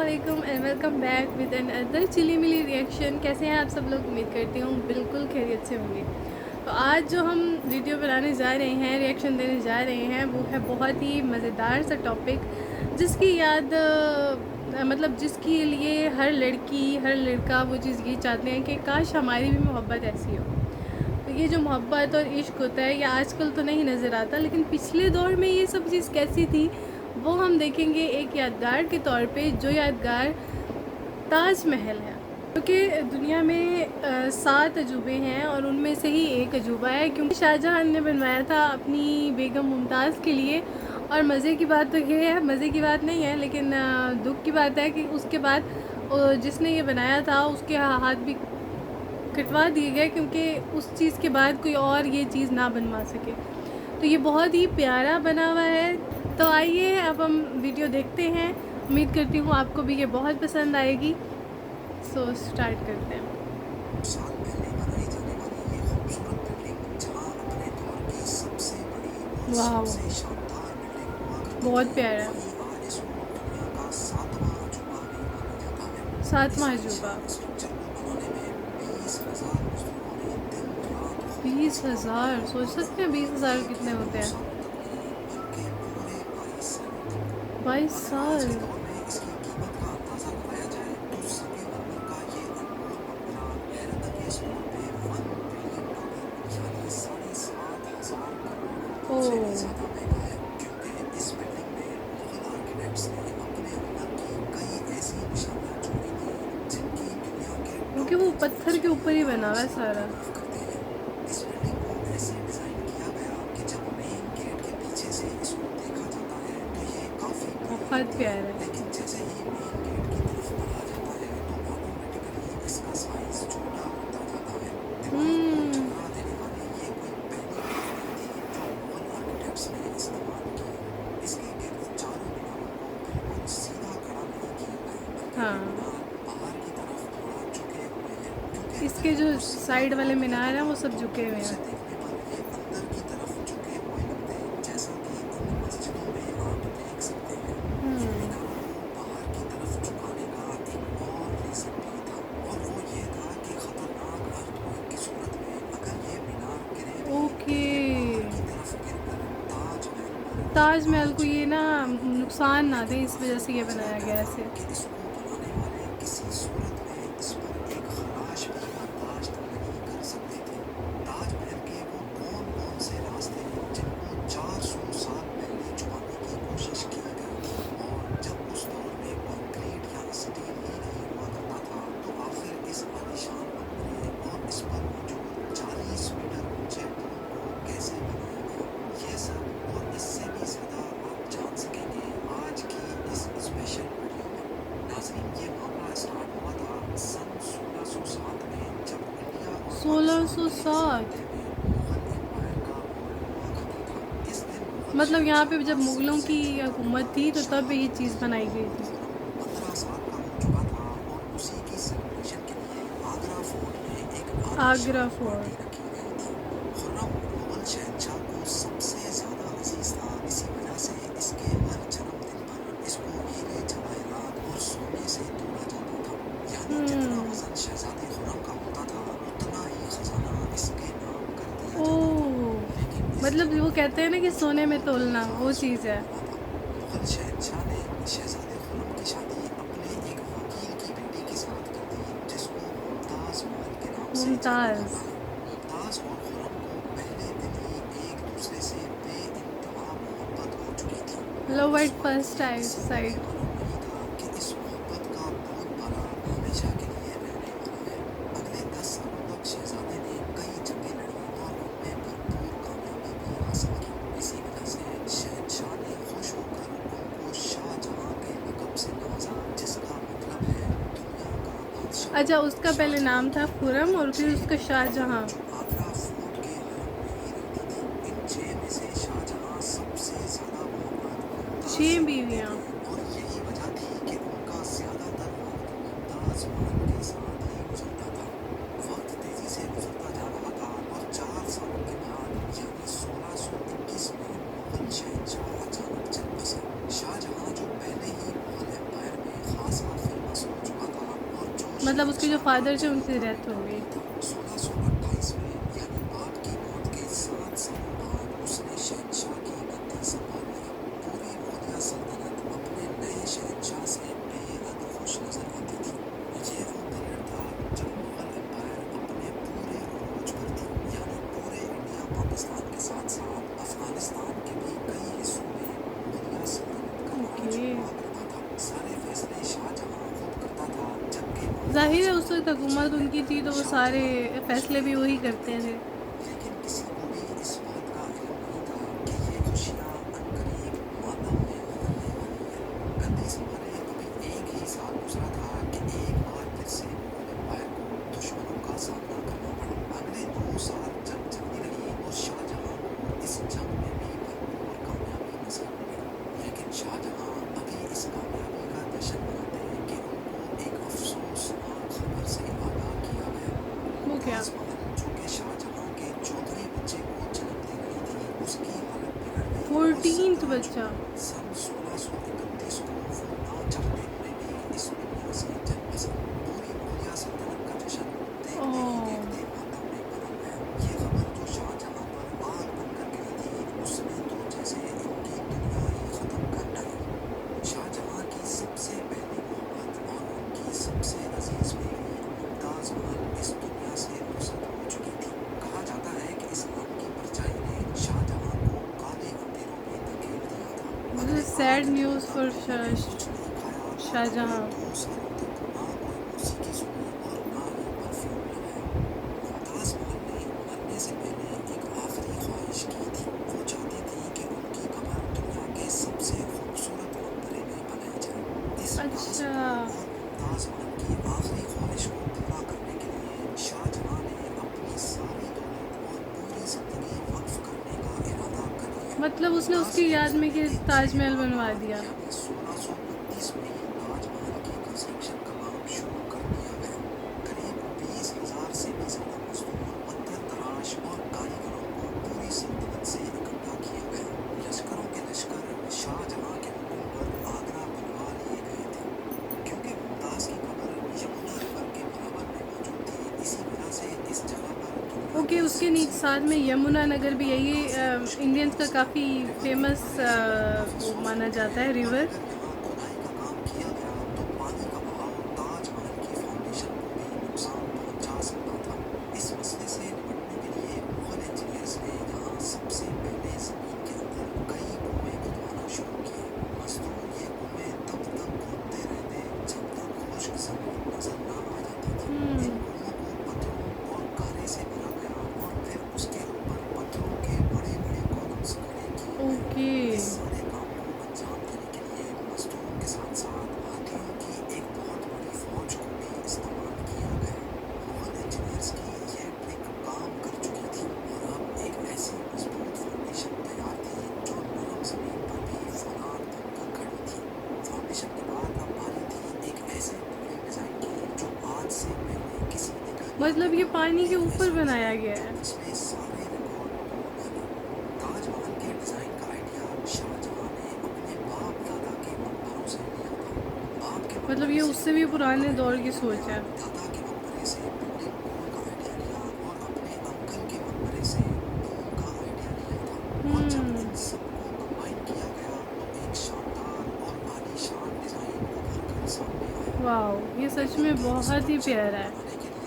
अस्सलामुअलैकुम and welcome back with another chilli milli reaction. कैसे हैं आप सब लोग? उम्मीद करती हूँ बिल्कुल खैरियत से होंगे। तो आज जो हम वीडियो बनाने जा रहे हैं, रिएक्शन देने जा रहे हैं, वो है बहुत ही मज़ेदार सा टॉपिक जिसकी याद मतलब जिसके लिए हर लड़की हर लड़का वो चीज़ ये चाहते हैं कि काश हमारी भी मोहब्बत ऐसी हो। तो ये जो मोहब्बत और इश्क होता है ये आजकल तो नहीं नज़र आता, लेकिन पिछले दौर में ये सब चीज़ कैसी थी वो हम देखेंगे एक यादगार के तौर पे, जो यादगार ताजमहल है। क्योंकि दुनिया में 7 अजूबे हैं और उनमें से ही एक अजूबा है, क्योंकि शाहजहां ने बनवाया था अपनी बेगम मुमताज़ के लिए। और मज़े की बात तो ये है, मज़े की बात नहीं है लेकिन दुख की बात है कि उसके बाद जिसने ये बनाया था उसके हाथ भी कटवा दिए गए, क्योंकि उस चीज़ के बाद कोई और ये चीज़ ना बनवा सके। तो ये बहुत ही प्यारा बना हुआ है। तो आइए अब हम वीडियो देखते हैं। उम्मीद करती हूँ आपको भी ये बहुत पसंद आएगी। सो स्टार्ट करते हैं। साल पहले बनाई जाने वाली ये खूबसूरत बिल्डिंग जहां अपने दौर की सबसे बड़ी और वाह, सबसे शानदार बिल्डिंग हुआ करती बहुत थी, प्यारा। वहीं आज इसको दुनिया का 7वां अजूबा भी माना जाता है। इस 7वां अजूबा। आलीशान स्ट्रक्चर को बनाने में 20,000 मजदूरों ने दिन रात खून 20,000 पसीना सोच बहाकर सकते हैं, 20,000 एक कितने या होते दो हैं? सालों तक नहीं बल्कि पूरे 22 सालों तक। 22 अगर आज साल के दौर में इसकी कीमत का अंदाजा लगाया जाए तो संगमरमर का ये अनमोल मकबरा हैरतअंगेज तौर पे $1 बिलियन यानी 7,500 करोड़ रुपयों से भी ओह, ज्यादा महंगा है, क्योंकि इस बिल्डिंग में मुगल आर्किटेक्ट्स ने अपने हुनर की कई ऐसी निशानियां छोड़ी थी जिनकी दुनिया के क्योंकि टॉप वो पत्थर इंजीनियर्स के भी ऊपर ही बना हुआ है आराम से सारा। तारीफ करते हैं। इस बिल्डिंग को ऐसे डिजाइन किया गया कि जब मेन गेट के पीछे से इसको देखा जाता है तो ये काफी बड़ी बहुत लगती है, प्यारा है। लेकिन जैसे ही मेन गेट की तरफ बढ़ा जाता है तो ऑटोमेटिकली इसका साइज छोटा होता जाता है। दिमाग को हम्म। चकरा देने वाली ये कोई पहली बिल्डिंग नहीं थी जो मुगल आर्किटेक्ट्स ने इस्तेमाल की। इसके गिर्द चारों मीनारों को बिल्कुल सीधा खड़ा नहीं किया गया, बल्कि ये हाँ, मीनार बाहर की तरफ थोड़ा झुके हुए हैं, क्योंकि इसके अगर जो इनको सीधा साइड खड़ा वाले किया मीनार हैं जाता वो सब तो झुके हुए दूर से हैं। देखने पर ये अंदर की तरफ झुके हुए लगते, जैसा कि इन मस्जिदों में आप देख सकते हैं। इन हम्म। मीनारों को बाहर की तरफ झुकाने का एक और रीजन भी था, और वो ये था कि खतरनाक अर्थक्वेक की सूरत में अगर ये मीनार गिरे भी तो ओके, ये बाहर की तरफ गिरकर ताजमहल पर एक ताजमहल को आंच भी ये ना ना डाल दे। नुकसान ना दे, लेकिन इस वजह आखिर से ये मसला बनाया क्या गया था ऐसे। कि इसको बनाने वाले किसी सूरत में इस पर एक खराश भी बर्दाश्त नहीं कर सकते थे। ताजमहल के वो कौन कौन से रास्ते जिनको 400 साल पहले छुपाने की कोशिश की गई थी, और जब उस दौर में कंक्रीट या स्टील ही नहीं हुआ करता था तो आखिर इस आलीशान मकबरे और इस पर मौजूद 40 मीटर ऊंचे पुलों को कैसे बनाया गया, ये सब और इससे भी ज्यादा आप जान सकेंगे आज की इस स्पेशल वीडियो में। नाज़रीन, ये मामला स्टार्ट हुआ था सन 1607 में, जब इंडिया और पाकिस्तान के 1607। समझौते में मुगल एम्पायर का होल्ड हुआ करता था। इस दिन मुगल मतलब यहाँ पे शहंशाह जब का मुगलों सबसे की छोटा बेटा हुकूमत थी तो तब ये चीज़ शाह बनाई गई महमूद थी। खुर्रम 15 साल का हो चुका था, और उसी की सेलिब्रेशन के लिए आगरा फोर्ट में एक आगरा आलीशान पार्टी फोर्ट। रखी गई थी। खुर्रम मुगल शहंशाह को सबसे ज्यादा अजीज था, इसी वजह से इसके हर जन्मदिन पर इसको हीरे जवाहरात और सोने से तोड़ा जाता था, यानी जितना हम्म। वजन शहजादे खुर्रम का होता था उतना ही खजाना इसके नाम कर दिया जाता था। ओह, लेकिन इस मतलब वो जन्मदिन कहते हैं पर ना कि कुछ सोने में और भी तोलना वो खास चीज़ होने है। वाला था। मुगल शहंशाह ने शहजादे खुर्रम की शादी अपने एक वकील की बेटी के साथ कर दी, जिसको मुमताज महल के नाम से जाना मुमताज़। जाता है। मुमताज और खुर्रम को पहले दिन ही एक दूसरे से बेइंतहा मोहब्बत हो चुकी थी, और लव इस एट वक्त फर्स्ट ये किसी को भी साइड। मालूम नहीं था कि इस मोहब्बत का बोलबाला हमेशा के लिए रहने वाला है। अगले 10 सालों तक शहजादे ने कई जंगें लड़ी और उनमें भरपूर कामयाबी भी हासिल की। इसी वजह से शहंशाह ने खुश होकर उनको शाहजहां के लक़ब से नवाजा, जिसका मतलब है दुनिया का बादशाह। अच्छा, उसका पहले शाहजहां नाम था की खुरम कुल और फिर 6 उसका बीवियां थीं शाहजहां। जो आगरा फोर्ट के हरम में ही रहती थीं। इन 6 में से शाहजहां सबसे ज्यादा मोहब्बत मुमताज 6 से करते बीवियाँ। थे, और यही वजह थी कि उनका ज्यादातर वक्त मुमताज महल के साथ ही गुजरता था। वक्त तेजी से गुजरता जा रहा था, और 4 सालों के बाद यानी 1621 में मुगल शहंशाह अचानक चल बसे। शाहजहां जो पहले ही मुगल एम्पायर में खासा मतलब उसके जो फादर थे उनकी डेथ हो गई। 1628 में यानी बाप की मौत के 7 साल बाद उसने शहंशाह की गद्दी संभाली। पूरी मौर्य सल्तनत अपने नए शहंशाह से बेहद खुश नजर आती थी। ये वो पीरियड था जब मुगल एम्पायर अपने पूरे उरूज पर थी, यानी पूरे इंडिया पाकिस्तान के साथ साथ अफगानिस्तान के भी कई हिस्सों में मौर्य सल्तनत का राज ओके, हुआ करता था। सारे फैसले शाहजहां खुद करता था, जबकि ज़ाहिर मुमताज है उस वक्त हुकूमत शहर उनकी थी तो वो सारे शाहजहां फैसले भी मशवरे वही पर करते रहते थे। थे। लेकिन किसी को भी इस बात का इल्म नहीं था कि ये खुशियां अनकरीब मातम में बदलने वाली है। गद्दी संभाले अभी एक ही साल गुजरा था कि एक बार फिर से मुगल एम्पायर को दुश्मनों का सामना करना पड़ा। अगले 2 साल जंग चलती रही और शाहजहां को इस जंग में भी भरपूर कामयाबी नसीब हुई। लेकिन शाहजहां अभी इस कामयाबी का जश्न मनाते कि उनको एक अफसोसनाक खबर से आगाह किया गया। वो क्या? मुमताज महल जो कि शाहजहां के 14वें बच्चे को जन्म दे रही थी, उसकी हालत बिगड़ गई और 14th 17 बच्चा? जून सन 1631 को वो ना चाहते हुए भी इस दुनिया से चल बसा। पूरी मौर्य सल्तनत का जश्न देखते ही ओह, देखते मातम में बदल गया। ये खबर जो शाहजहां पर आग बनकर गिरी थी, उसने तो जैसे इनकी दुनिया ही खत्म कर डाली। शाहजहां की सबसे पहली मोहब्बत और उनकी सबसे अजीज बीवी मुमताज महल इस दुनिया से रुखसत हो चुकी थी। कहा जाता है कि इस्लाम की परछाई ने शाहजहां को काले अंधेरों में धकेल दिया था। दिस अगले इज सैड 8 दिनों न्यूज़ तक फॉर उन्होंने कुछ नहीं खाया और अगले शाहजहां। 2 सालों तक ना कोई मौसीकी सुनी और ना ही परफ्यूम लगाया। मुमताज महल ने मरने से पहले एक आखिरी ख्वाहिश की थी। वो चाहती थी कि उनकी कब्र दुनिया के सबसे खूबसूरत मकबरे में बनाई जाए। इस राज अच्छा, को और मुमताज महल की आखिरी ख्वाहिश को पूरा करने के लिए शाहजहां ने अपनी सारी दौलत और पूरी जिंदगी वक्फ करने का इरादा कर लिया। मतलब उसने मुमताज उसकी के याद में गुजरने कि के 6 ताजमहल माह बनवा बाद दिया। यानी 1632 में ही ताजमहल की कंस्ट्रक्शन का काम शुरू कर दिया गया। करीब 20,000 से भी ज्यादा मजदूर, पत्थर तराश और कारीगरों को पूरी सल्तनत से इकट्ठा किया गया। लश्करों के लश्कर शाहजहां के हुक्म पर आगरा बनवा लिए गए थे। क्योंकि मुमताज की कब्र यमुना रिवर के बराबर में मौजूद थी, इसी वजह से इस जगह पर दुनिया ओके, की उसके नीचे सबसे साथ में खूबसूरत यमुना नगर भी मंजरनामा है। ये काफी मुश्किल इंडियंस और का सख्त काफ़ी रिवर के फेमस किनारे से वो महफूज माना होते जाता हैं। है और रिवर। अगर यहाँ खुदाई का काम किया गया तो पानी का बहाव ताजमहल की फाउंडेशन को भी नुकसान पहुंचा सकता था। इस मसले से निपटने के लिए मुगल इंजीनियर्स ने यहाँ सबसे पहले जमीन के अंदर कई कुएं खुदवाना शुरू किए। मजदूर ये कुएं तब तक खोदते रहते जब तक खुश्क जमीन नजर न आ जाती थी। इन कुओं को पत्थरों और गारे से भरा गया और फिर उसके ऊपर पत्थरों के बड़े बड़े कॉलम्स खड़े किए गए। ओके, इस सारे काम को अंजाम देने के लिए मजदूरों के साथ साथ हाथियों की एक बहुत बड़ी फौज को भी इस्तेमाल किया गया। मुगल इंजीनियर्स की यह ट्रिक काम कर चुकी थी और अब एक ऐसी मजबूत फाउंडेशन तैयार थी जो नरम जमीन पर भी फौलाद बनकर खड़ी थी। फाउंडेशन के बाद अब बारी थी एक ऐसे बिल्डिंग डिजाइन की जो आज से पहले किसी ने भी ना मतलब ये देखा हो। पानी के एक ऊपर ऐसा बनाया डिजाइन गया जो है। पिछले सारे रिकॉर्ड तोड़ डाले। ताजमहल के डिजाइन का आइडिया शाहजहां ने अपने बाप दादा के मकबरों से लिया था। बाप के मतलब मकबरे ये से उससे भी कुओं का पुराने दौर आइडिया की लिया सोच गया, है। दादा के मकबरे से बिल्डिंग गोल का आइडिया लिया और अपने अंकल के मकबरे से डोम का आइडिया लिया था। और जब इन सबको कंबाइन किया गया तो एक शानदार और आलीशान डिजाइन उभर कर सामने आया। वाओ, ये सच बिल्डिंग में के बहुत ही स्ट्रक्चर को प्यारा है। बनाने के लिए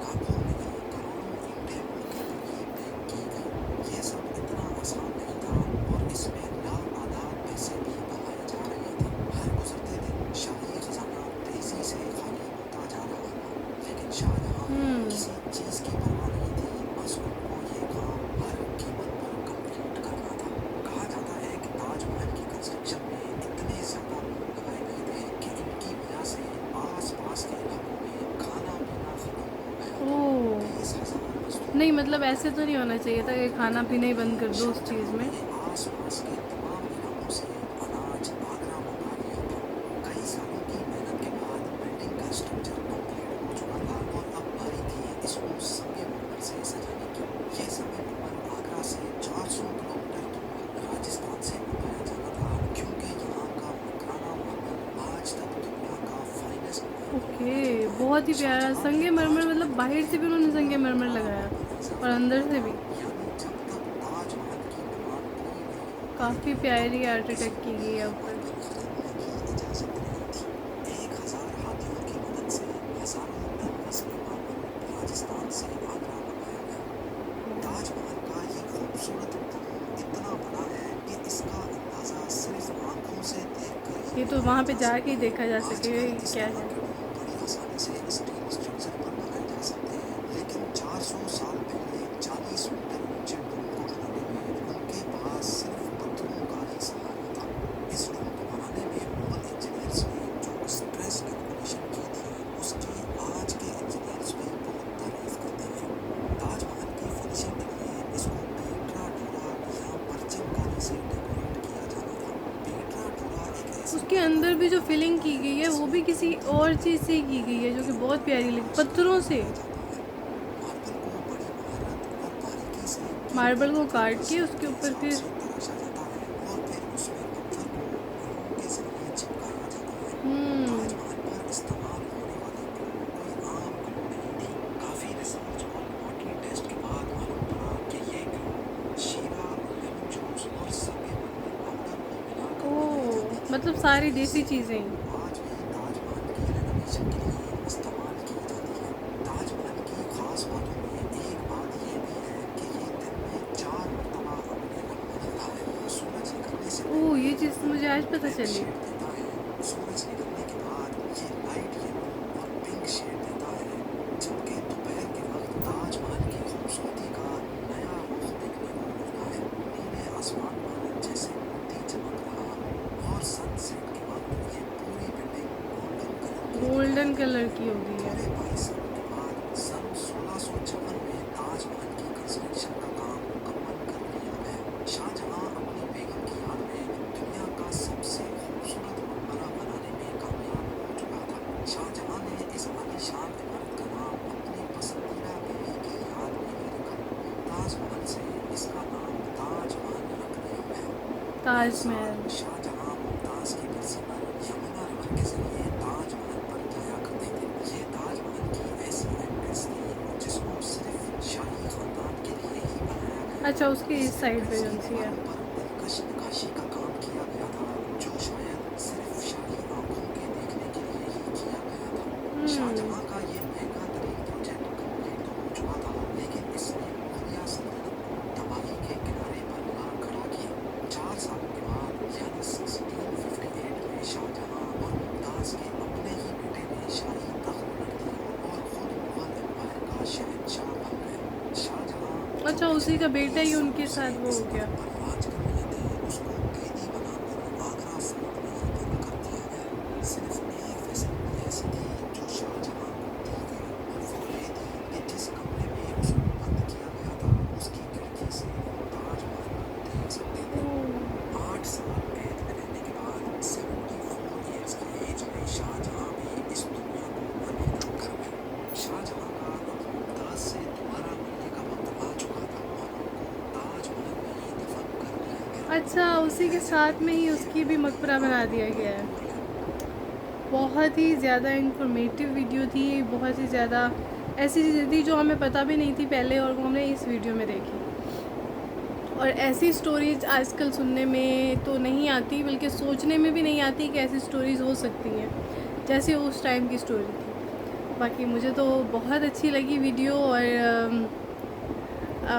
लाखों नहीं करोड़ों ईंटें मौके पर ही पैक की गई। ये सब इतना आसान नहीं था और इसमें लातादाद पैसे भी बहाए जा रहे थे। हर गुजरते दिन शाही खजाना तेजी से खाली होता जा रहा था। लेकिन शाहजहां को किसी चीज की परवाह नहीं थी, बस उनको ये काम हर कीमत पर कंप्लीट करना था। कहा जाता है कि ताजमहल की कंस्ट्रक्शन में इतने ज्यादा लोग लगाए गए थे कि इनकी वजह से आस पास के इलाकों में खाना पीना खत्म हो गया था। ओह, 20,000 मजदूर नहीं काम मतलब करते ऐसे तो थे नहीं होना चाहिए था और कि कभी खाना पीना कभी ही बंद कर दो उस चीज़ शाहजहां में। ने आस पास के तमाम इलाकों से अनाज आगरा मंगा लिया था। कई सालों की मेहनत के बाद बिल्डिंग का स्ट्रक्चर कंप्लीट हो चुका था और अब बारी थी इसको संगमरमर से सजाने की। ये संगमरमर आगरा से 400 किलोमीटर दूर राजस्थान से मंगाया जाना था, क्योंकि यहाँ का मकराना मार्बल आज तक दुनिया का फाइनेस्ट मार्बल ओके, माना जाता है। बहुत ही प्यारा संगमरमर, मतलब बाहर से भी उन्होंने संगमरमर लगाया और अंदर से भी यानी जब तक ताजमहल की डिमांड पूरी नहीं हो काफ़ी प्यारी आर्किटेक्ट की गई है ऊपर। खरीदने की इजाजत नहीं थी। 1000 हाथियों की मदद से हजारों टन वजनी मार्बल राजस्थान से आगरा मंगाया गया। ताजमहल का ये खूबसूरत तहूम इतना बड़ा है कि इसका अंदाजा सिर्फ आंखों से देखकर ये ही तो वहाँ लगाया पे जा जाके सकता ही है। देखा जा सके आजकल इस क्या तरह है। के डोम बड़ी आसानी से स्टील स्ट्रक्चर पर बनाए जा सकते हैं, लेकिन 400 साल पहले 40 मीटर ऊंचे डोम को बनाने में उनके पास सिर्फ पत्थरों का ही सहारा था। इस डोम को बनाने में मुगल इंजीनियर्स ने जो स्ट्रेस कैलकुलेशन की थी, उसकी आज के इंजीनियर्स भी बहुत तारीफ करते हैं। ताजमहल की फिनिशिंग के लिए इसको पेट्रा डोरा या परचिंगानी से डेकोरेट किया जाना था। पेट्रा डोरा एक ऐसी उसके अंदर भी जो फिलिंग की गई है वो भी किसी और चीज़ से ही की गई है, जो कि बहुत प्यारी लगी, पत्थरों से। मार्बल को बड़ी महारत और बारीकी से कीमती मार्बल को काट पत्थर के के उसके ऊपर हिसाब फिर से तराशा जाता है और फिर उसमें पत्थर को ग्लू के जरिए चिपकाया जाता है। ताजमहल पर इस्तेमाल होने वाली ग्लू कोई आम ग्लू नहीं थी। काफी रिसर्च और लेबोरेटरी टेस्ट के बाद मालूम पड़ा कि ये ग्लू शीरा, लेमन जूस और संगमरमर पाउडर को मिलाकर बनाई जाती ओह, थी। मतलब सारी देसी चीज़ें ही। आज भी ताजमहल की रेनोवेशन के लिए इस्तेमाल की जाती है। ताजमहल की खास बातों में एक बात ये भी है कि ये दिन में 4 मरतबा अपने रंग बदलता है। सूरज निकलने से ओह, पहले ये चीज़ तो मुझे आज पता ब्लैक चली। शेड देता है, सूरज निकलने के बाद ये लाइट येलो और पिंक शेड देता है, जबकि दोपहर के वक्त ताजमहल की खूबसूरती का नया रुख देखने को मिलता है। नीले आसमान पर जैसे मोती चमक रहा और सनसेट के वक्त ये पूरी बिल्डिंग गोल्डन कलर की गोल्डन कलर दिखाई देती की हो गई है। पूरे 22 साल के बाद सन 1656 में ताजमहल की कंस्ट्रक्शन का काम मुकम्मल कर लिया गया। शाहजहां अपनी बेगम की याद में दुनिया का सबसे खूबसूरत मकबरा बनाने में कामयाब हो चुका था। शाहजहां ने इस आलीशान इमारत का नाम अपनी पसंदीदा बीवी की याद में ही रखा। ताजमहल से इसका नाम ताजमहल रख दिया गया। ताजमहल। शाहजहां मुमताज की बरसी पर यमुना रिवर के जरिए ताजमहल पर जाया करते थे। ये ताजमहल की ऐसी एंट्रेंस थी जिसको सिर्फ शाही खानदान के लिए ही बनाया गया। अच्छा, उसके इस साइड पे एंट्रेंस जो की सी है। दीवारों पर दिलकश नक्काशी का काम किया गया था, जो शायद सिर्फ शाही आंखों के देखने के लिए ही किया गया था। शाहजहां का ये महंगा तरीन प्रोजेक्ट कंप्लीट तो हो चुका था, लेकिन इसने मुगलिया सल्तनत को तबाही के किनारे पर ला खड़ा किया। 4 सालों के बाद यानी 1658 में शाहजहां और मुमताज के अपने ही बेटे ने शाही तख्त पलट दिया और खुद मुगल एम्पायर का शहंशाह बन गए। शाहजहां अच्छा, उसी का बेटा ही उनके साथ वो हो गया। पर राज कर रहे थे, उसको कैदी बनाकर आगरा फोर्ट में ही बंद कर दिया गया। सिर्फ एक फैसिलिटी ऐसी थी जो शाहजहां को दी गई और वो ये थी कि जिस कमरे में उसको बंद किया गया था, उसकी खिड़की से वो ताजमहल को देख सकते थे। 8 साल कैद में रहने के बाद 74 ईयर्स की एज में शाहजहां भी इस दुनिया को अलविदा कर गए। शाहजहां का अब मुमताज से दोबारा मिलने का वक्त आ चुका था और उनको ताजमहल में ही दफन कर दिया गया। अच्छा, उसी के साथ में ही उसकी भी मकबरा बना दिया गया है। बहुत ही ज़्यादा इंफॉर्मेटिव वीडियो थी, बहुत ही ज़्यादा ऐसी चीज़ें थी जो हमें पता भी नहीं थी पहले, और वो हमने इस वीडियो में देखी। और ऐसी स्टोरीज आजकल सुनने में तो नहीं आती, बल्कि सोचने में भी नहीं आती कि ऐसी स्टोरीज़ हो सकती हैं जैसे उस टाइम की स्टोरी थी। बाकी मुझे तो बहुत अच्छी लगी वीडियो, और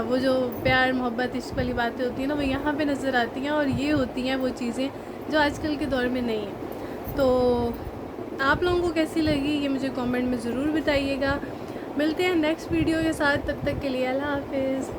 वो जो प्यार मोहब्बत इश्क वाली बातें होती हैं ना, वो यहाँ पे नज़र आती हैं, और ये होती हैं वो चीज़ें जो आजकल के दौर में नहीं हैं। तो आप लोगों को कैसी लगी ये मुझे कमेंट में ज़रूर बताइएगा। मिलते हैं नेक्स्ट वीडियो के साथ, तब तक के लिए अल्लाह हाफिज़।